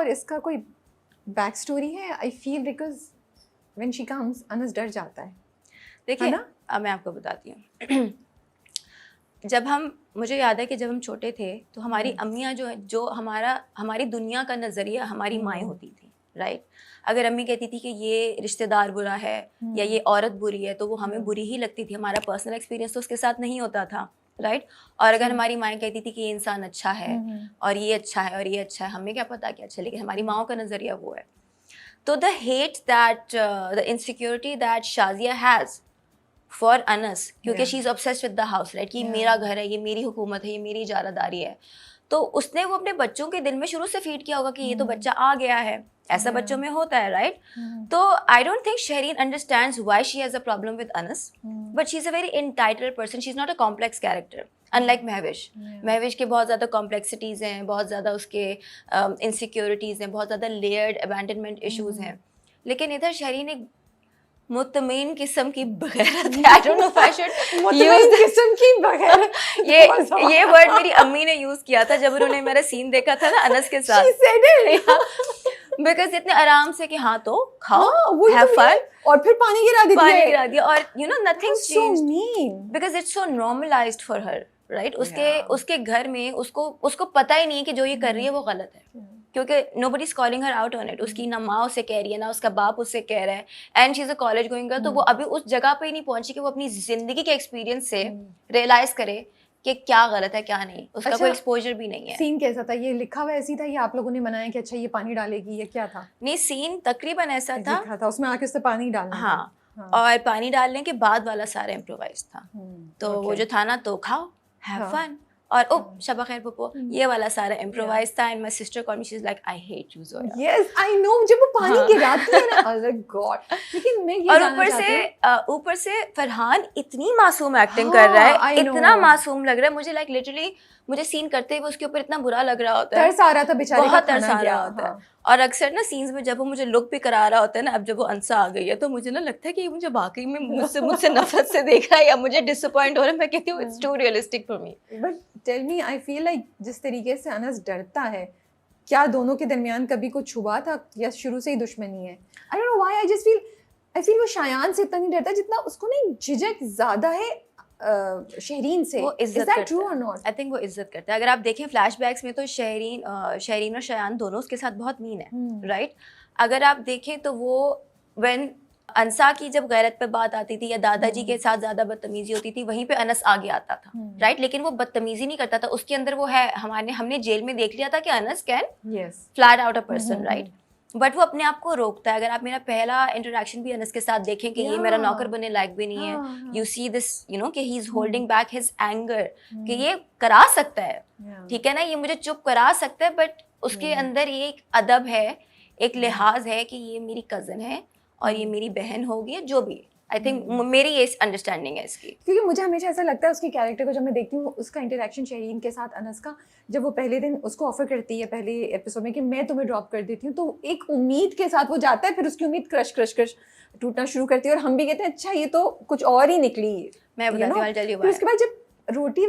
और इसका कोई बैक स्टोरी है? I feel because when she comes Anas डर जाता है। देखिए है ना? अब मैं आपको बताती हूँ मुझे याद है कि जब हम छोटे थे तो हमारी अम्मियाँ जो हमारी दुनिया का नज़रिया हमारी माएँ होती थी, राइट। अगर अम्मी कहती थी कि ये रिश्तेदार बुरा है या ये औरत बुरी है तो वो हमें बुरी ही लगती थी, हमारा पर्सनल एक्सपीरियंस तो उसके साथ नहीं होता था, राइट। और अगर हमारी माएँ कहती थी कि ये इंसान अच्छा है और ये अच्छा है और ये अच्छा है, हमें क्या पता क्या अच्छा, लेकिन हमारी माओं का नज़रिया वो है। तो the hate that the insecurity that Shazia has for Anas, क्योंकि she is obsessed with the house, right, कि मेरा घर है, ये मेरी हुकूमत है, ये मेरी इजारादारी है, तो उसने वो अपने बच्चों के दिल में शुरू से फीड किया होगा कि ये तो बच्चा आ गया है, ऐसा बच्चों में होता है, राइट। तो I don't think Shareen understands why she has a problem with Anas, but she is a very entitled person, she is not a complex character unlike Mahvish के बहुत ज़्यादा कॉम्प्लेक्सिटीज़ हैं, बहुत ज़्यादा उसके इनसिक्योरिटीज़ हैं, बहुत ज़्यादा लेयर्ड अबैंडनमेंट इशूज़ हैं, लेकिन इधर शरीन एक मुतमईन किस्म की बगैरत है। I don't know if I should मुतमईन किस्म की बगैरत ये वर्ड मेरी अम्मी ने यूज किया था जब उन्होंने मेरा सीन देखा था ना अनस के साथ, बिकॉज इतने आराम से कि हाँ तो खाओ, हैव फन, और फिर पानी गिरा दिया और you know nothing changed because it's so normalised for her, right. उसके घर में उसको पता ही नहीं है कि जो ये कर रही है वो गलत है, क्योंकि nobody is calling her out on it. उसकी ना माँ उसे कह रही है ना उसका बाप उसे कह रहा है, and she is a college going girl, तो वो अभी उस जगह पे ही नहीं पहुंची कि वो अपनी जिंदगी के एक्सपीरियंस से रियलाइज करे कि क्या गलत है क्या नहीं, उसका कोई एक्सपोजर भी नहीं है। सीन कैसा था? ये लिखा हुआ ऐसी था या आप लोगों ने बनाया कि अच्छा ये पानी डालेगी, ये क्या था? नहीं, सीन तकरीबन ऐसा था उसमें आके उससे पानी डालना। हाँ, और पानी डालने के बाद वाला सारा इम्प्रोवाइज था। तो वो जो था ना तो खाओ, हैव फन, और ओ शबा खैर पप्पो, ये वाला सारा इम्प्रोवाइज था। And my sister called me, she is like I hate you Zoya. Yes I know, जब वो पानी गिराती है ना, ओह गॉड। लेकिन मैं ये जानना चाहती हूं, ऊपर से फरहान इतनी मासूम एक्टिंग कर रहा है, इतना मासूम लग रहा है मुझे, लाइक लिटरली मुझे सीन करते हुए उसके ऊपर इतना बुरा लग रहा होता है, तरस आ रहा था बेचारे का, बहुत तरस आ रहा होता है। और अक्सर ना सीन्स में जब वो मुझे लुक भी करा रहा होता है ना, अब जब वो अंसा आ गई है तो मुझे ना लगता है कि मुझे वाकई में मुझसे नफरत से देख रहा है या मुझे डिसअपॉइंट हो रहा है। मैं कहती हूँ it's too realistic for me. But tell me, I feel like जिस तरीके से अनस डरता है, क्या दोनों के दरमियान कभी कुछ हुआ था या शुरू से ही दुश्मनी है? I don't know why, I feel वो शायान से इतना नहीं डरता जितना उसको नहीं झिझक ज्यादा है शहरीन से। वो इज्जत करता है। ट्रू और नॉट? आई थिंक वो इज्जत करता है। अगर आप देखें फ्लैशबैक्स में तो शहरीन और शयान दोनों उसके साथ बहुत मीन है, राइट। अगर आप देखें तो वो व्हेन अंसा की जब गैरत पे बात आती थी या दादाजी के साथ ज्यादा बदतमीजी होती थी, वहीं पे अनस आगे आता था, राइट। लेकिन वो बदतमीजी नहीं करता था, उसके अंदर वो है, हमने जेल में देख लिया था कि Anas can flat out a person, right. But वो अपने आप को रोकता है। अगर आप मेरा पहला इंटरेक्शन भी अनस के साथ देखें कि ये मेरा नौकर बनने लायक भी नहीं है, you see this you know कि he is holding back his anger, कि ये करा सकता है, ठीक है ना, ये मुझे चुप करा सकता है, बट उसके अंदर ये एक अदब है, एक लिहाज है कि ये मेरी कज़न है और ये मेरी बहन होगी, जो भी। आई थिंक मेरी ये अंडरस्टैंडिंग है इसकी, क्योंकि मुझे हमेशा ऐसा लगता है उसके कैरेक्टर को जब मैं देखती हूँ, उसका इंटरेक्शन शहीन के साथ अनस का, जब वो पहले दिन उसको ऑफर करती है पहले एपिसोड में कि मैं तुम्हें ड्रॉप कर देती हूँ, तो एक उम्मीद के साथ वो जाता है, फिर उसकी उम्मीद क्रश टूटना शुरू करती है और हम भी कहते हैं अच्छा ये तो कुछ और ही निकली। मैं बताती हूँ, फिर उसके बाद जब रोटी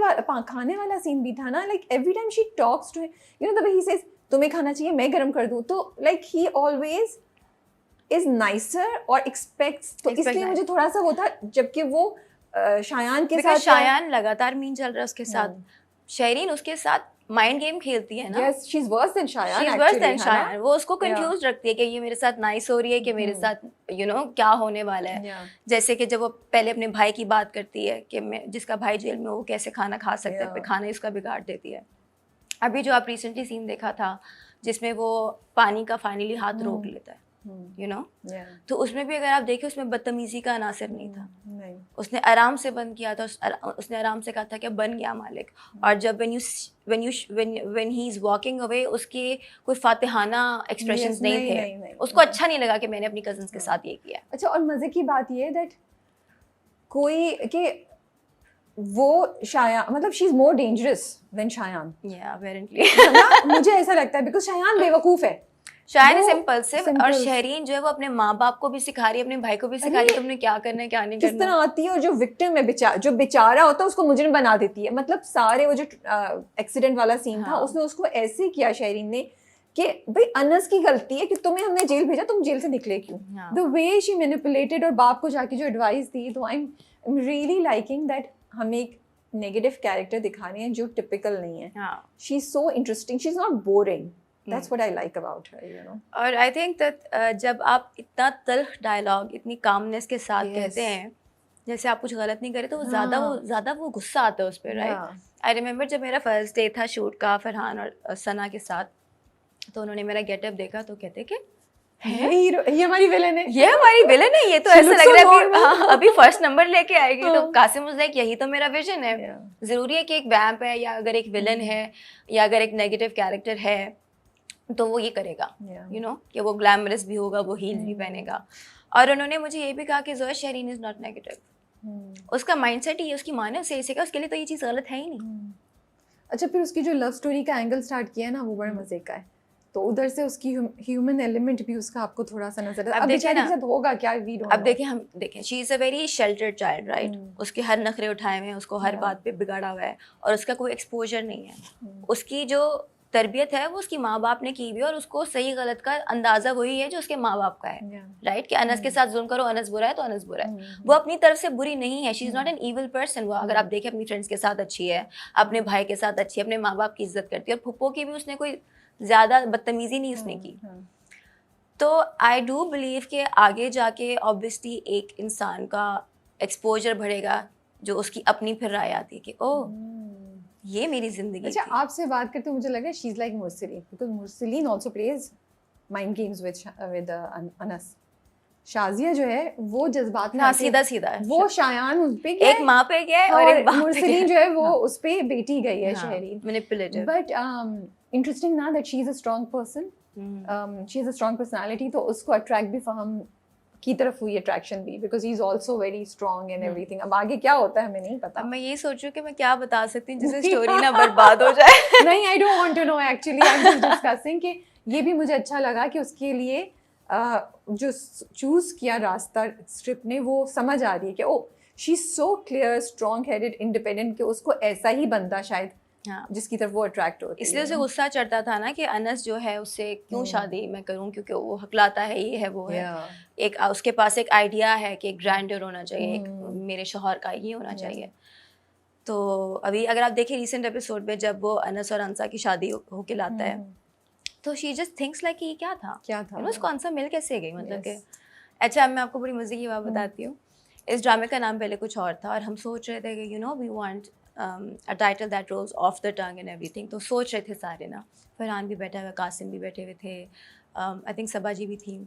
खाने वाला सीन भी था ना, like every time she talks to you know the way he says तुम्हें खाना चाहिए मैं गर्म कर दूँ, तो like he always is nicer or expects, तो इसलिए मुझे थोड़ा सा वो था, जबकि वो शायान के साथ, शायान लगातार मीन चल रहा है उसके साथ, शहरीन उसके साथ माइंड गेम खेलती है ना। yes, she's worse than Shayan, वो उसको कंफ्यूज रखती है कि ये मेरे साथ नाइस हो रही है कि मेरे साथ यू नो क्या होने वाला है। जैसे कि जब वो पहले अपने भाई की बात करती है कि मैं जिसका भाई जेल में, वो कैसे खाना खा सकता है, खाना इसका बिगाड़ देती है। अभी जो आप रिसेंटली सीन देखा था जिसमें वो पानी का फाइनली हाथ रोक लेता है, यू नो, तो उसमें भी अगर आप देखें उसमें बदतमीजी का अनासर नहीं था, उसने आराम से बंद किया था, उसने आराम से कहा था कि बन गया मालिक। और जब when he is walking away उसके कोई फातिहाना एक्सप्रेशंस नहीं थे, उसको अच्छा नहीं लगा कि मैंने अपनी कजन्स के साथ ये किया। अच्छा, और मजे की बात ये दैट कोई कि वो शायान, मतलब she is more dangerous than Shayan, apparently मुझे ऐसा लगता है, बिकॉज शायान बेवकूफ है, शायद इज इम्पल्सिव, और शहरीन जो है वो अपने माँ बाप को भी सिखा रही है, अपने भाई को भी सिखा रही है तुमने क्या करना है क्या नहीं करना। किस तरह आती है और जो विक्टिम है, जो बेचारा होता है उसको मुजरिम बना देती है। मतलब सारे वो जो एक्सीडेंट वाला सीन था, उसने उसको ऐसे किया शहरीन ने कि भाई अनस की गलती है कि तुम्हें हमने जेल भेजा, तुम जेल से निकले क्यों. हाँ. द वे शी मैनिपुलेटेड और बाप को जाके जो एडवाइस दी, तो I am really liking that हमें एक नेगेटिव कैरेक्टर दिखाने हैं जो टिपिकल नहीं है. हाँ. She is so interesting, she is not boring. That's what I like about her, you know. और आई थिंक दैट जब आप इतना तल्ख डायलॉग इतनी कामनेस के साथ Yes. कहते हैं, जैसे आप कुछ गलत नहीं करे, तो वो ज़्यादा वो गुस्सा आता है उस पर, राइट. आई रिमेंबर जब मेरा फर्स्ट डे था शूट का फरहान और सना के साथ, तो उन्होंने मेरा गेटअप देखा तो कहते कि ये हमारी विलन है, ये हमारी विलन है, ये तो She ऐसा looks लग so रहा है normal. अभी फर्स्ट नंबर लेके आएगी. तो हाँ. कासिम वाज लाइक यही तो मेरा विजन है. Yeah. ज़रूरी है कि एक वैम्प है या अगर एक विलन है या अगर एक नेगेटिव कैरेक्टर है तो वो ये करेगा, Yeah. यू नो, कि वो ग्लैमरस भी होगा, वो हील्स भी पहनेगा. और उन्होंने मुझे ये भी कहा कि Zoya Shahreen is not negative. उसका माइंडसेट ही है, उसकी माँ ने उसे ऐसे कहा, उसके लिए तो ये चीज़ गलत है ही नहीं. अच्छा, फिर उसकी जो लव स्टोरी का एंगल स्टार्ट किया है ना, वो बड़ा मजे का है. तो उधर से उसकी ह्यूमन एलिमेंट भी उसका आपको थोड़ा सा नजर आता है. अब देखिए बेचारी ना, के साथ होगा क्या, वी डोंट अब देखिए, हम देखें, she is a very sheltered child, right. उसके हर नखरे उठाए हुए हैं, उसको हर Yeah. बात पे बिगाड़ा हुआ है और उसका कोई एक्सपोजर नहीं है. उसकी जो तरबियत है वो उसकी माँ बाप ने की हुई है और उसको सही गलत का अंदाज़ा वही है जो उसके माँ बाप का है, राइट. कि अनस के साथ जुल्म करो, अनस बुरा है तो अनस बुरा है. वो अपनी तरफ से बुरी नहीं है, she is not an evil person. वो अगर आप देखें अपनी फ्रेंड्स के साथ अच्छी है, अपने भाई के साथ अच्छी है, अपने माँ बाप की इज्जत करती है, और फुप्पो की भी उसने कोई ज़्यादा बदतमीज़ी नहीं उसने की. तो आई डू बिलीव कि आगे जाके ऑब्वियसली एक इंसान का एक्सपोजर बढ़ेगा जो उसकी अपनी फिर राय आती है कि ओह ये मेरी जिंदगी अच्छा, थी. आपसे बात करते मुझे लग रहा है she is like Mursaleen, because Mursaleen also plays mind games with Anas. Shazia जो है वो जज्बात में हाँ, आके- सीधा सीधा है. वो शायान उस पे गया एक माँ पे गया है और एक बाप पे मुरसलीन गया जो है वो उस पे बेटी गई है, हाँ, शहरीन. manipulative. बट इंटरेस्टिंग ना that she is a strong person, she is a strong personality. तो उसको अट्रैक्ट भी फहम की तरफ हुई, अट्रैक्शन भी, because he is also very strong and everything. अब आगे क्या होता है हमें नहीं पता. अब मैं ये सोच रही हूँ कि मैं क्या बता सकती हूँ जिससे स्टोरी ना बर्बाद हो जाए. नहीं, I don't want to know actually. I am just discussing कि ये भी मुझे अच्छा लगा कि उसके लिए जो चूज किया रास्ता स्ट्रिप ने, वो समझ आ रही है कि oh she is so clear, strong headed, independent, कि उसको ऐसा ही बंदा शायद हाँ, जिसकी तरफ वो अट्रैक्ट होती है. इसलिए उसे गुस्सा चढ़ता था ना कि अनस जो है उससे क्यों शादी मैं करूं, क्योंकि वो हकलाता है, ये है वो है. एक उसके पास एक आइडिया है कि एक ग्रैंडर होना चाहिए, एक मेरे शौहर का ये होना चाहिए. तो अभी अगर आप देखें रिसेंट एपिसोड में जब वो अनस और अंसा की शादी होके लाता है, तो शी जस्ट थिंक्स लाइक ये क्या था, क्या था उसको अंसा मिल कैसे गई, मतलब कि. अच्छा, अब मैं आपको बड़ी मजे की बात बताती हूँ. इस ड्रामे का नाम पहले कुछ और था और हम सोच रहे थे कि you know we want a title that rolls off the tongue and everything. तो सोच रहे थे सारे ना, फरहान भी बैठा हुआ, कासिम भी बैठे हुए थे, आई थिंक सबा जी भी थी.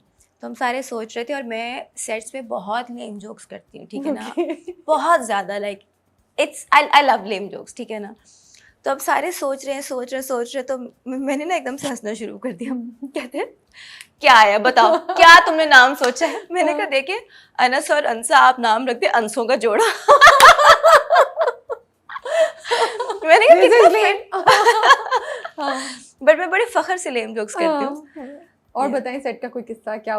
तो हम सारे सोच रहे थे और मैं सेट्स पे बहुत लेम जोक्स करती हूँ, ठीक है ना, बहुत ज़्यादा, like it's I love lame jokes, ठीक है ना. तो अब सारे सोच रहे तो मैंने ना एकदम से हंसना शुरू कर दिया. कहते हैं क्या है बताओ, क्या तुमने नाम सोचा है. मैंने कहा देखिए अनस और अंसा आप नाम रखते अंसों का जोड़ा. मैंने कहा बट मैं बड़े फखर से लेम जोक्स करती हूँ. और बताएं सेट का कोई किस्सा क्या